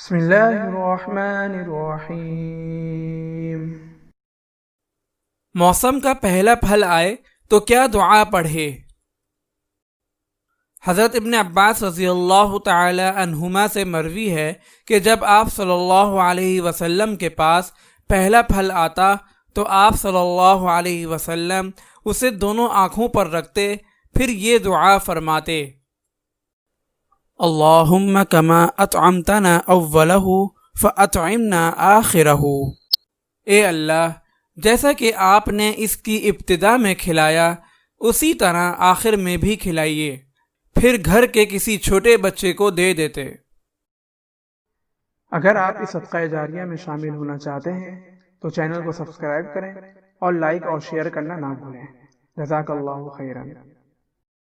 بسم اللہ الرحمن الرحیم۔ موسم کا پہلا پھل آئے تو کیا دعا پڑھے؟ حضرت ابن عباس رضی اللہ تعالی عنہما سے مروی ہے کہ جب آپ صلی اللہ علیہ وسلم کے پاس پہلا پھل آتا تو آپ صلی اللہ علیہ وسلم اسے دونوں آنکھوں پر رکھتے، پھر یہ دعا فرماتے: اللہم کما اطعمتنا اولہ فاطعمنا آخرہ۔ اے اللہ، جیسا کہ آپ نے اس کی ابتدا میں کھلایا اسی طرح آخر میں بھی کھلائیے، پھر گھر کے کسی چھوٹے بچے کو دے دیتے۔ اگر آپ اس صدقہ جاریہ میں شامل ہونا چاہتے ہیں تو چینل کو سبسکرائب کریں اور لائک اور شیئر کرنا نہ بھولیں۔ جزاک اللہ خیرا۔